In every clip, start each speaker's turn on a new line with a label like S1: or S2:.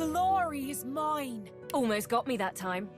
S1: glory is mine.
S2: Almost got me that time.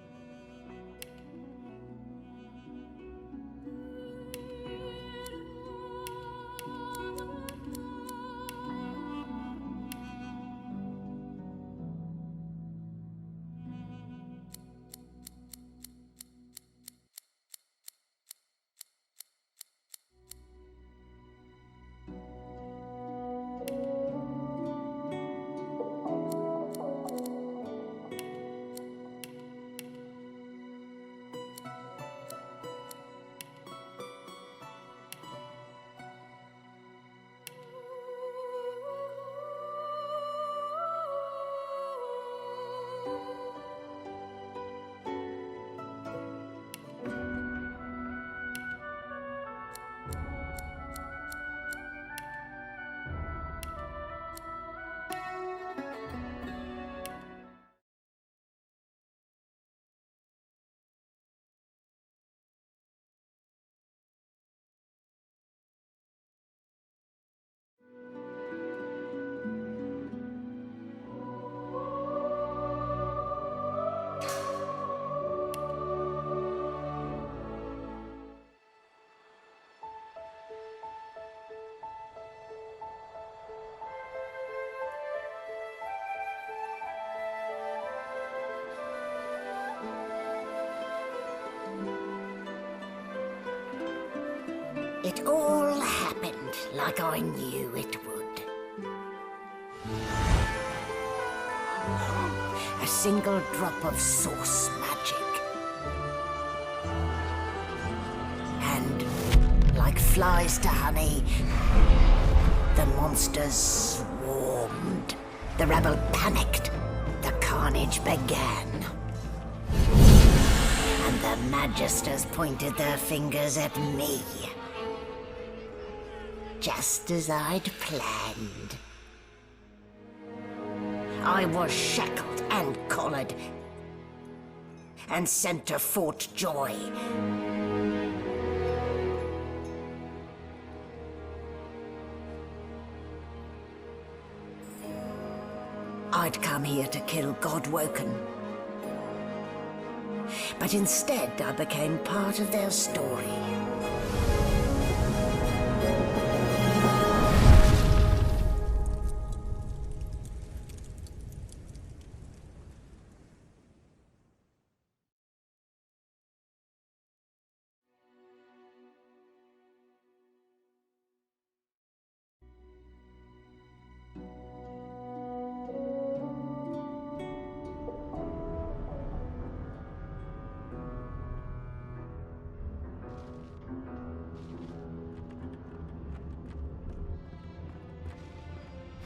S3: It all happened like I knew it would. A single drop of source magic. And, like flies to honey, the monsters swarmed. The rebel panicked. The carnage began. And the Magisters pointed their fingers at me. Just as I'd planned. I was shackled and collared, and sent to Fort Joy. I'd come here to kill Godwoken. But instead I became part of their story.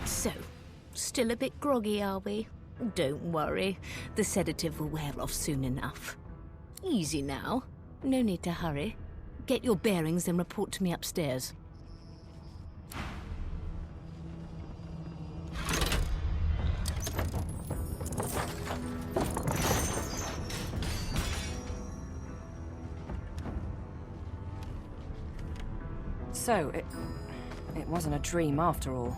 S4: So, still a bit groggy, are we? Don't worry, the sedative will wear off soon enough. Easy now, no need to hurry. Get your bearings and report to me upstairs.
S2: So, it wasn't a dream after all.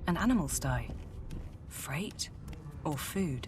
S2: An animal sty? Freight? Or food?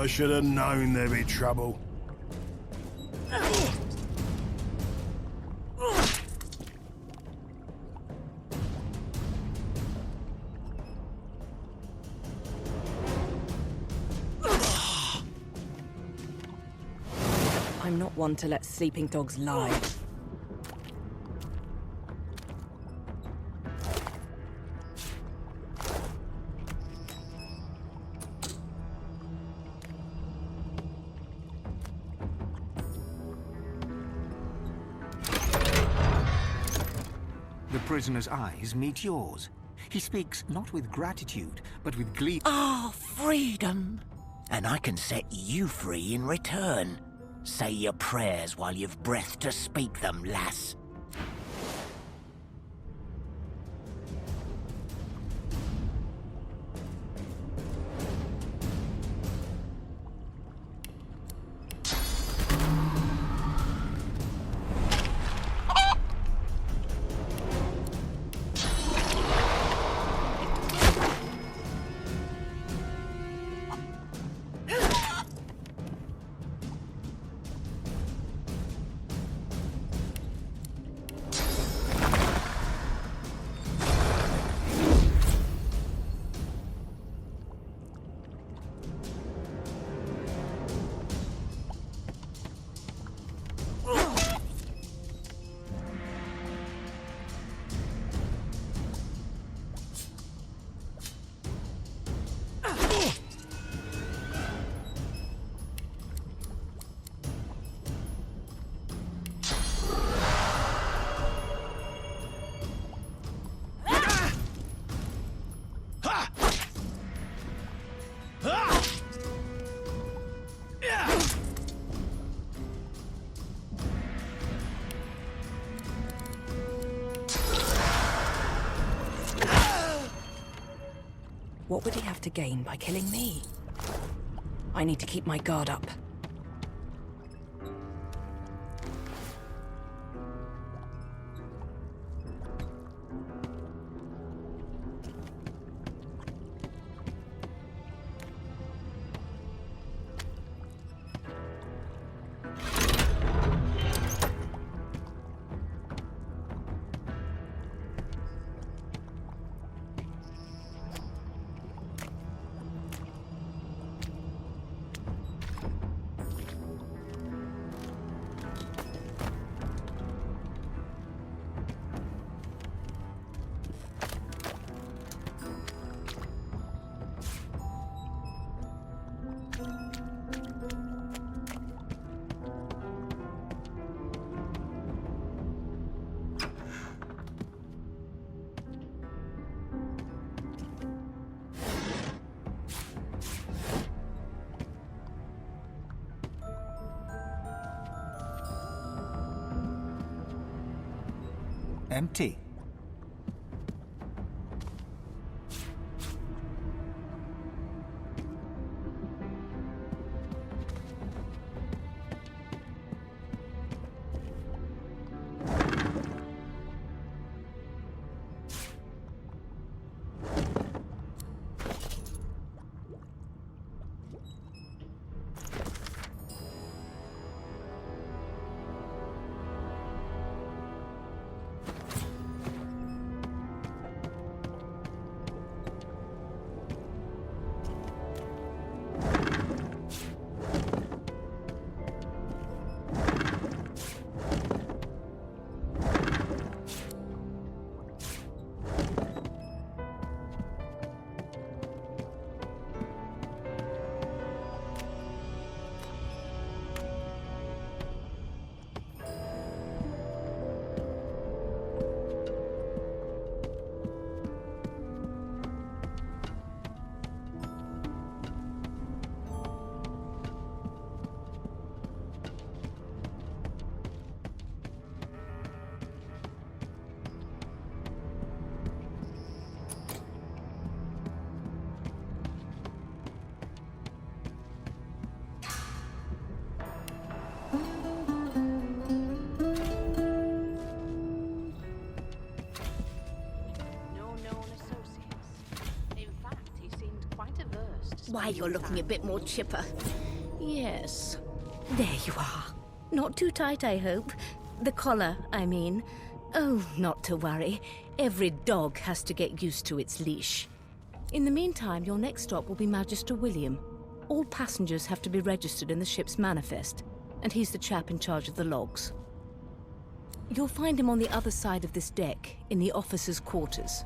S5: I should have known there'd be trouble.
S2: I'm not one to let sleeping dogs lie.
S6: The prisoner's eyes meet yours. He speaks not with gratitude, but with glee.
S3: Ah, freedom! And I can set you free in return. Say your prayers while you've breath to speak them, lass.
S2: What would he have to gain by killing me? I need to keep my guard up.
S6: Empty.
S4: why you're looking a bit more chipper. Yes. There you are. Not too tight, I hope. The collar, I mean. Oh, not to worry. Every dog has to get used to its leash. In the meantime, your next stop will be Magister William. All passengers have to be registered in the ship's manifest, and he's the chap in charge of the logs. You'll find him on the other side of this deck, in the officers' quarters.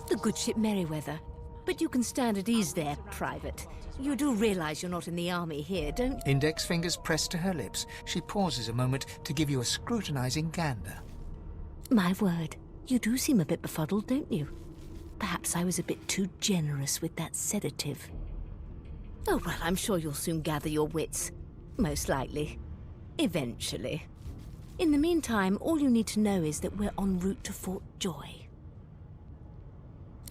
S4: The good ship Merryweather. But you can stand at ease there, Private. You do realize you're not in the army here, don't you?
S6: Index fingers pressed to her lips, she pauses a moment to give you a scrutinizing gander.
S4: My word, you do seem a bit befuddled, don't you? Perhaps I was a bit too generous with that sedative. Oh, well, I'm sure you'll soon gather your wits. Most likely. Eventually. In the meantime, all you need to know is that we're en route to Fort Joy.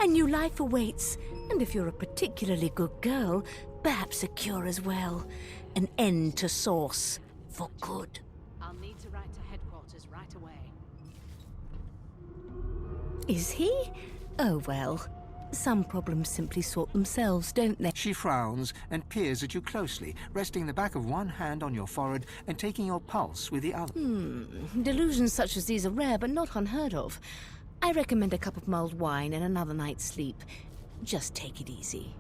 S4: A new life awaits, and if you're a particularly good girl, perhaps a cure as well. An end to Source, for good.
S1: I'll need to write to headquarters right away.
S4: Is he? Oh well. Some problems simply sort themselves, don't they?
S6: She frowns and peers at you closely, resting the back of one hand on your forehead and taking your pulse with the other.
S4: Delusions such as these are rare, but not unheard of. I recommend a cup of mulled wine and another night's sleep. Just take it easy.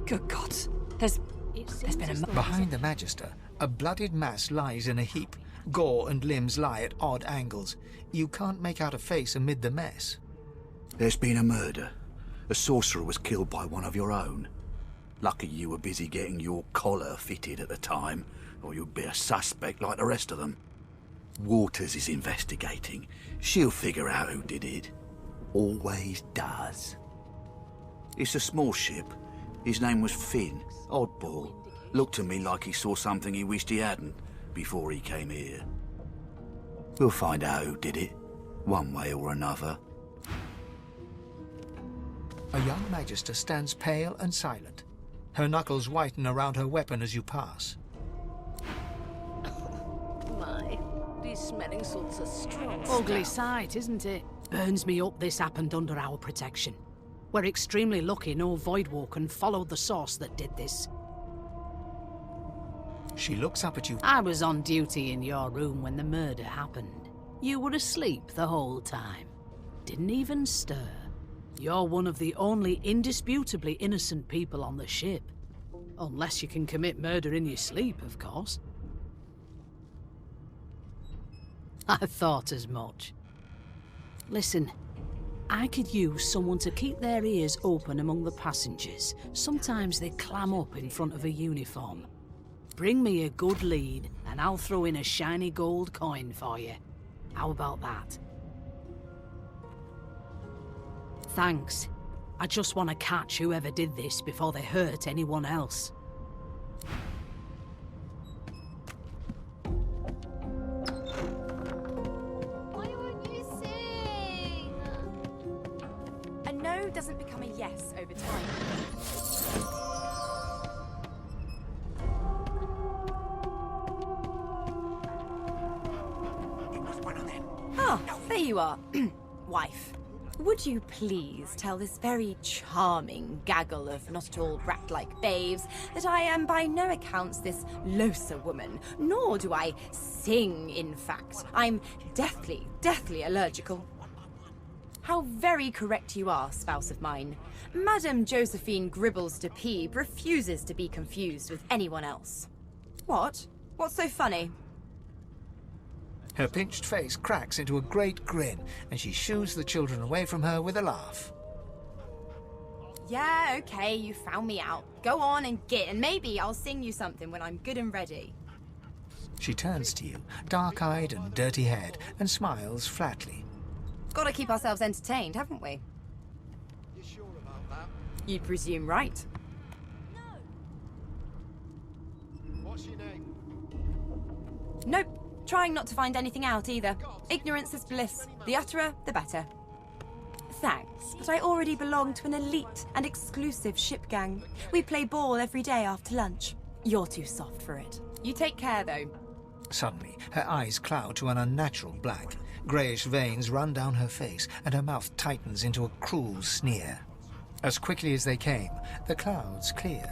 S2: Good God. There's been a...
S6: Behind the Magister, a bloodied mass lies in a heap. Gore and limbs lie at odd angles. You can't make out a face amid the mess.
S7: There's been a murder. A sorcerer was killed by one of your own. Lucky you were busy getting your collar fitted at the time, or you'd be a suspect like the rest of them. Waters is investigating. She'll figure out who did it. Always does. It's a small ship. His name was Finn. Oddball. Looked to me like he saw something he wished he hadn't before he came here. We'll find out who did it, one way or another.
S6: A young Magister stands pale and silent. Her knuckles whiten around her weapon as you pass.
S4: My, these smelling salts are strong.
S1: Ugly sight, isn't it? Burns me up this happened under our protection. We're extremely lucky no Voidwalker followed the source that did this.
S6: She looks up at you.
S1: I was on duty in your room when the murder happened. You were asleep the whole time. Didn't even stir. You're one of the only indisputably innocent people on the ship. Unless you can commit murder in your sleep, of course. I thought as much. Listen, I could use someone to keep their ears open among the passengers. Sometimes they clam up in front of a uniform. Bring me a good lead, and I'll throw in a shiny gold coin for you. How about that? Thanks. I just want to catch whoever did this before they hurt anyone else.
S8: Why won't you sing? A no doesn't become a yes over time.
S9: Oh, there you are. Wife. Would you please tell this very charming gaggle of not-at-all rat-like babes that I am by no accounts this Losa woman, nor do I sing, in fact. I'm deathly allergical. How very correct you are, spouse of mine. Madame Josephine Gribbles de Peeb refuses to be confused with anyone else. What? What's so funny?
S6: Her pinched face cracks into a great grin, and she shoos the children away from her with a laugh.
S9: Yeah, okay, you found me out. Go on and git, and maybe I'll sing you something when I'm good and ready.
S6: She turns to you, dark-eyed and dirty-haired, and smiles flatly.
S9: Gotta keep ourselves entertained, haven't we?
S5: You sure about that?
S9: You'd presume right.
S5: What's your name?
S9: Nope. Trying not to find anything out either. Ignorance is bliss. The utterer, the better. Thanks, but I already belong to an elite and exclusive ship gang. We play ball every day after lunch. You're too soft for it. You take care, though.
S6: Suddenly, her eyes cloud to an unnatural black. Greyish veins run down her face, and her mouth tightens into a cruel sneer. As quickly as they came, the clouds clear.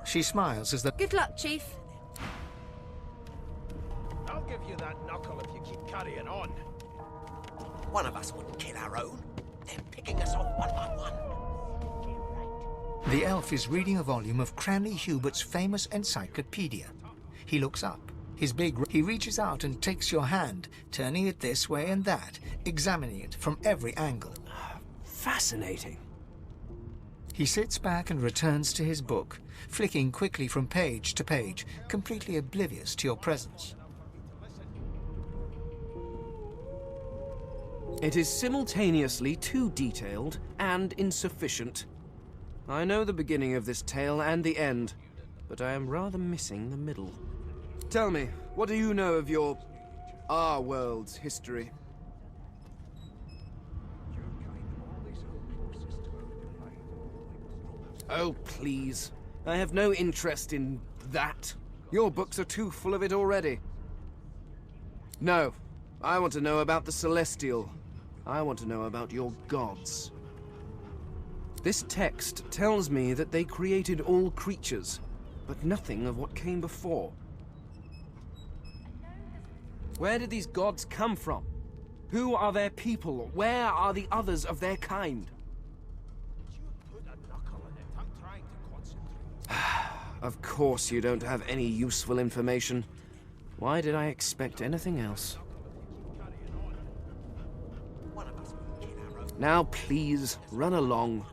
S6: She smiles as the...
S9: Good luck, Chief.
S5: I'll give you that knuckle if you keep carrying on.
S10: One of us wouldn't kill our own. They're picking us off one by one.
S6: The elf is reading a volume of Cranley Hubert's famous encyclopedia. He looks up. He reaches out and takes your hand, turning it this way and that, examining it from every angle.
S10: Fascinating.
S6: He sits back and returns to his book, flicking quickly from page to page, completely oblivious to your presence.
S10: It is simultaneously too detailed and insufficient. I know the beginning of this tale and the end, but I am rather missing the middle. Tell me, what do you know of our world's history? Oh, please. I have no interest in that. Your books are too full of it already. No, I want to know about the Celestial. I want to know about your gods. This text tells me that they created all creatures, but nothing of what came before. Where did these gods come from? Who are their people? Where are the others of their kind? Of course you don't have any useful information. Why did I expect anything else? Now please, run along.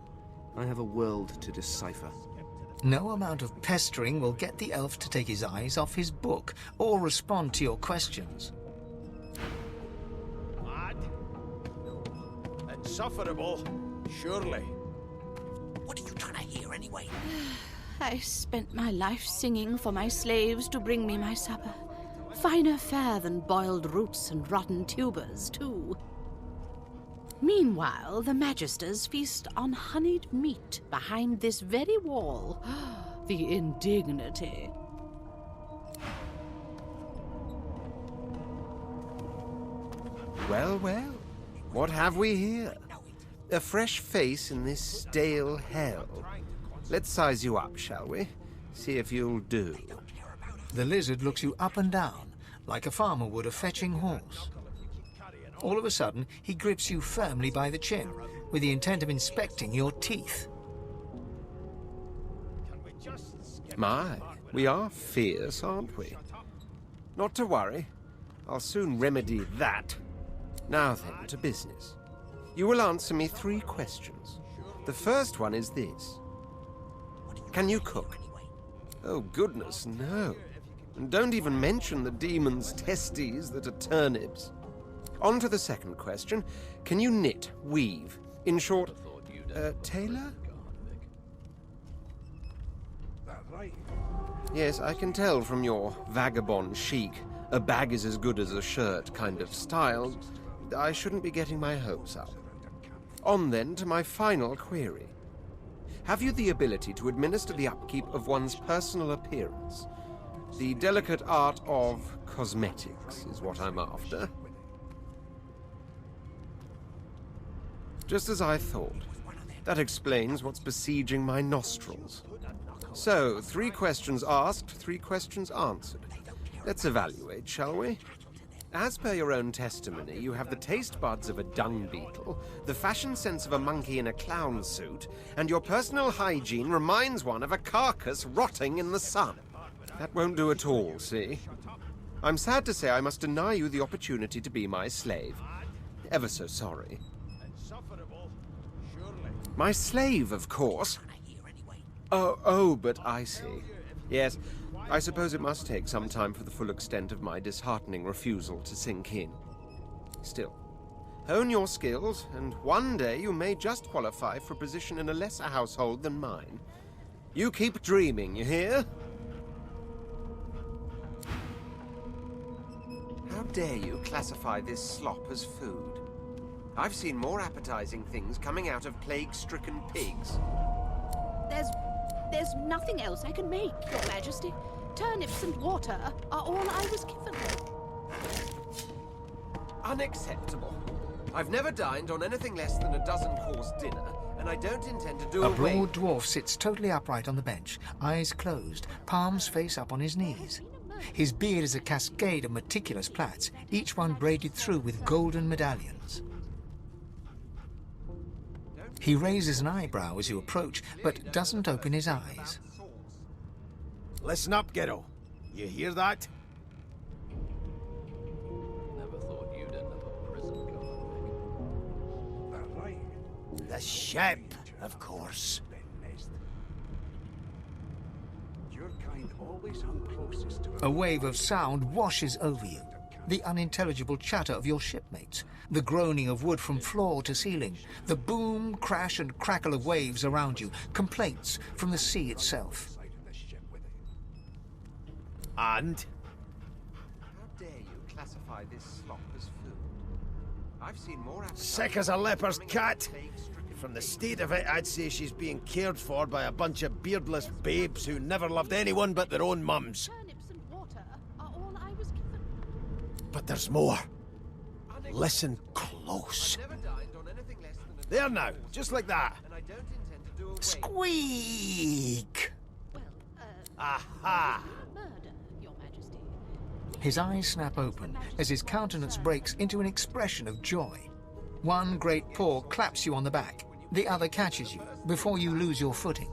S10: I have a world to decipher.
S6: No amount of pestering will get the elf to take his eyes off his book or respond to your questions.
S5: Mad? Insufferable? Surely.
S10: What are you trying to hear anyway?
S1: I spent my life singing for my slaves to bring me my supper. Finer fare than boiled roots and rotten tubers, too. Meanwhile, the Magisters feast on honeyed meat behind this very wall. The indignity.
S11: Well, well, what have we here? A fresh face in this stale hell. Let's size you up, shall we? See if you'll do.
S6: The lizard looks you up and down, like a farmer would a fetching horse. All of a sudden, he grips you firmly by the chin, with the intent of inspecting your teeth.
S11: My, we are fierce, aren't we? Not to worry. I'll soon remedy that. Now then, to business. You will answer me 3 questions. The first one is this. Can you cook? Oh, goodness, no. And don't even mention the demon's testes that are turnips. On to the second question. Can you knit, weave? In short, tailor? Yes, I can tell from your vagabond chic, a bag is as good as a shirt kind of style. I shouldn't be getting my hopes up. On then to my final query. Have you the ability to administer the upkeep of one's personal appearance? The delicate art of cosmetics is what I'm after. Just as I thought. That explains what's besieging my nostrils. So, 3 questions asked, 3 questions answered. Let's evaluate, shall we? As per your own testimony, you have the taste buds of a dung beetle, the fashion sense of a monkey in a clown suit, and your personal hygiene reminds one of a carcass rotting in the sun. That won't do at all, see? I'm sad to say I must deny you the opportunity to be my slave. Ever so sorry. My slave, of course. Oh, but I see. Yes, I suppose it must take some time for the full extent of my disheartening refusal to sink in. Still, hone your skills, and one day you may just qualify for a position in a lesser household than mine. You keep dreaming, you hear? How dare you classify this slop as food? I've seen more appetizing things coming out of plague-stricken pigs.
S1: There's nothing else I can make, Your Majesty. Turnips and water are all I was given.
S11: Unacceptable. I've never dined on anything less than a dozen-course dinner, and I don't intend to do
S6: A
S11: away...
S6: broad dwarf sits totally upright on the bench, eyes closed, palms face up on his knees. His beard is a cascade of meticulous plaits, each one braided through with golden medallions. He raises an eyebrow as you approach, but doesn't open his eyes.
S5: Listen up, Ghetto. You hear that?
S12: Never thought you'd end up a prison guard.
S5: The ship, of course.
S6: A wave of sound washes over you. The unintelligible chatter of your shipmates, the groaning of wood from floor to ceiling, the boom, crash and crackle of waves around you, complaints from the sea itself.
S5: And?
S11: How dare you classify this slop as food? I've seen more appetite...
S5: Sick as a leper's cat. From the state of it, I'd say she's being cared for by a bunch of beardless babes who never loved anyone but their own mums.
S1: Turnips and water are all I was given.
S5: But there's more. Listen close. There now, just like that. Squeak! Aha!
S6: His eyes snap open as his countenance breaks into an expression of joy. One great paw claps you on the back. The other catches you before you lose your footing.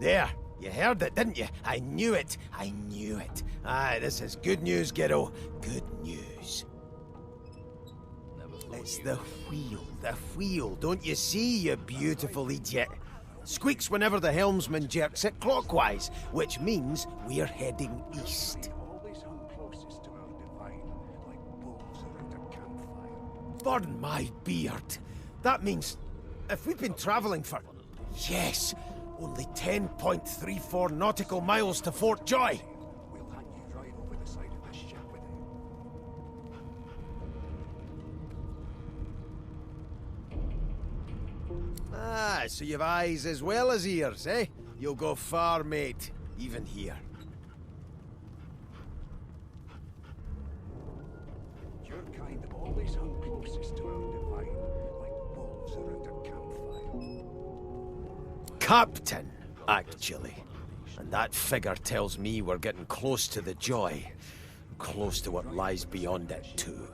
S5: There, you heard it, didn't you? I knew it. I knew it. Aye, this is good news, Ghetto. Good news. It's the wheel. The wheel. Don't you see, you beautiful idiot? Squeaks whenever the helmsman jerks it clockwise, which means we're heading east. Pardon my beard. That means if we've been traveling for, yes, only 10.34 nautical miles to Fort Joy. We'll hang you right over the side of this ship with it. Ah, so you've eyes as well as ears, eh? You'll go far, mate, even here. Your kind have always hung closest to our divine, like wolves around a campfire. Captain, actually. And that figure tells me we're getting close to the joy. Close to what lies beyond it, too.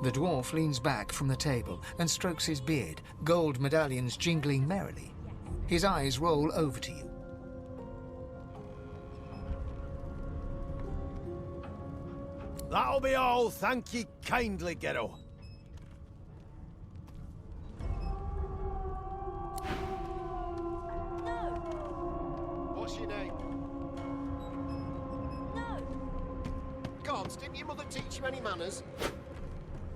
S6: The dwarf leans back from the table and strokes his beard, gold medallions jingling merrily. His eyes roll over to you.
S5: That'll be all, thank ye kindly, Ghetto.
S11: What's your name?
S8: No.
S11: Gods, didn't your mother teach you any manners?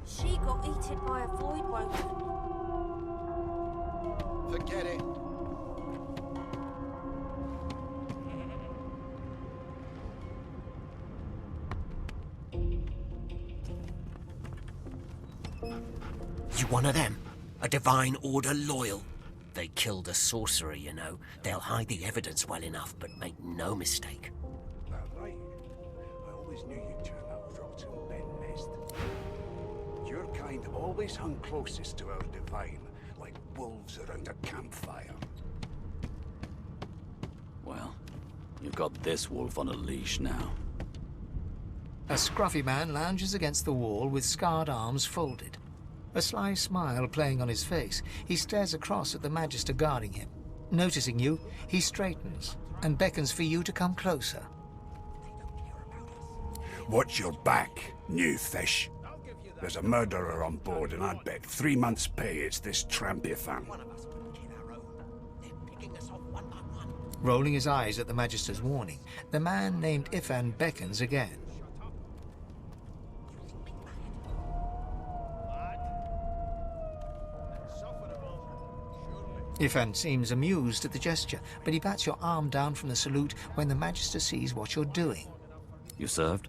S8: She got eaten by a void woken.
S11: Forget it.
S13: You one of them? A Divine Order loyal? They killed a sorcerer, you know. They'll hide the evidence well enough, but make no mistake.
S14: That right. I always knew you'd turn out rotten, Ben Nest. Your kind always hung closest to our Divine, like wolves around a campfire.
S7: Well, you've got this wolf on a leash now.
S6: A scruffy man lounges against the wall with scarred arms folded. A sly smile playing on his face, he stares across at the Magister guarding him. Noticing you, he straightens and beckons for you to come closer.
S14: Watch your back, new fish. There's a murderer on board, and I'd bet 3 months' pay it's this trampy fam.
S6: Rolling his eyes at the Magister's warning, the man named Ifan beckons again. Ifan seems amused at the gesture, but he bats your arm down from the salute when the Magister sees what you're doing.
S7: You served?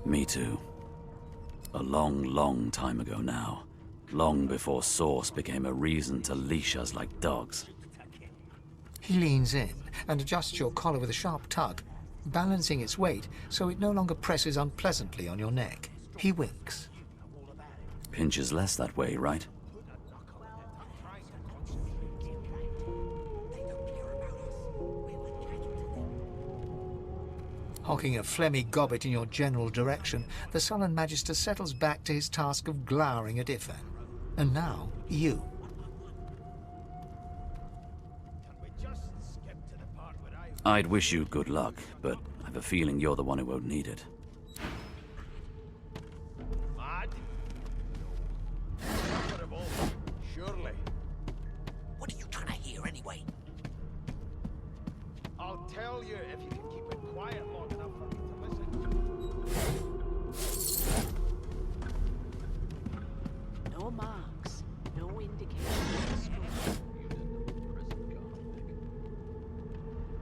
S7: Me too. A long, long time ago now.
S15: long before Source became a reason to leash us like dogs.
S6: He leans in and adjusts your collar with a sharp tug, balancing its weight so it no longer presses unpleasantly on your neck. He winks.
S15: Pinches less that way, right?
S6: Hocking a phlegmy gobbet in your general direction, the sullen Magister settles back to his task of glowering at Ifan. And now, you.
S15: I'd wish you good luck, but I have a feeling you're the one who won't need it.
S5: Mad? Surely.
S13: What are you trying to hear anyway?
S5: I'll tell you if you can keep it quiet long enough for me to listen.
S1: No marks, no indication of struggle.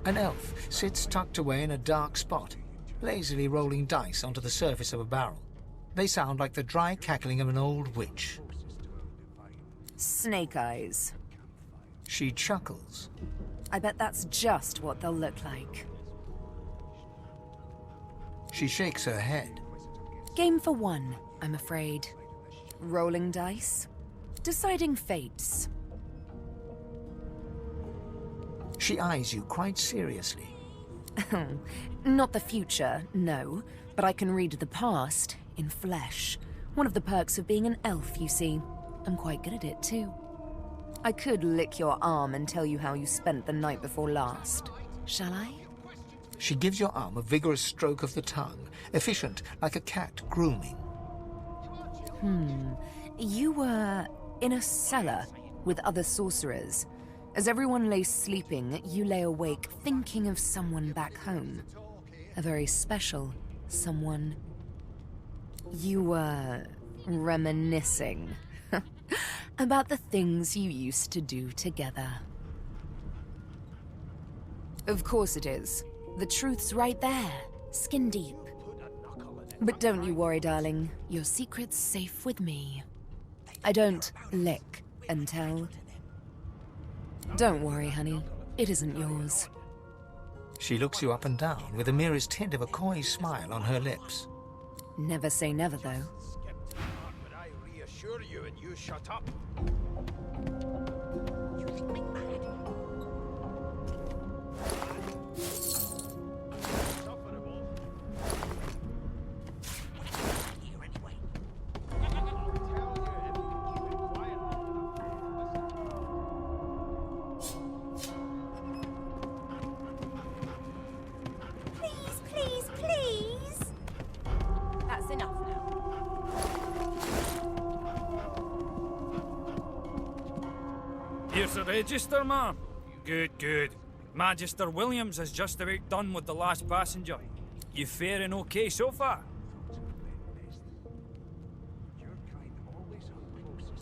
S6: An elf sits tucked away in a dark spot, lazily rolling dice onto the surface of a barrel. They sound like the dry cackling of an old witch.
S2: Snake eyes.
S6: She chuckles.
S2: I bet that's just what they'll look like.
S6: She shakes her head.
S2: Game for one, I'm afraid. Rolling dice. Deciding fates.
S6: She eyes you quite seriously.
S2: Not the future, no. But I can read the past in flesh. One of the perks of being an elf, you see. I'm quite good at it, too. I could lick your arm and tell you how you spent the night before last. Shall I?
S6: She gives your arm a vigorous stroke of the tongue, efficient like a cat grooming.
S2: You were in a cellar with other sorcerers. As everyone lay sleeping, you lay awake thinking of someone back home. A very special someone. You were reminiscing about the things you used to do together. Of course it is. The truth's right there, skin deep. But don't you worry, darling. Your secret's safe with me. I don't lick and tell. Don't worry, honey. It isn't yours.
S6: She looks you up and down with the merest hint of a coy smile on her lips.
S2: Never say never, though.
S5: But I reassure you and you shut up.
S13: You think me mad?
S5: Insufferable.
S13: Here anyway.
S5: I'll tell you if you can keep it quiet long enough for me to listen.
S8: Please, please, please! That's enough now.
S16: Here's the register, ma'am. Good, good. Magister Williams is just about done with the last passenger. You faring okay so far?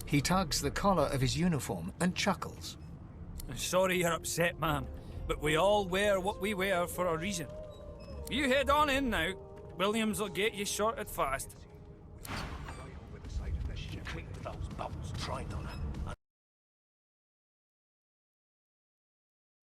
S6: He tugs the collar of his uniform and chuckles.
S16: Sorry you're upset, ma'am, but we all wear what we wear for a reason. You head on in now. Williams will get you sorted fast.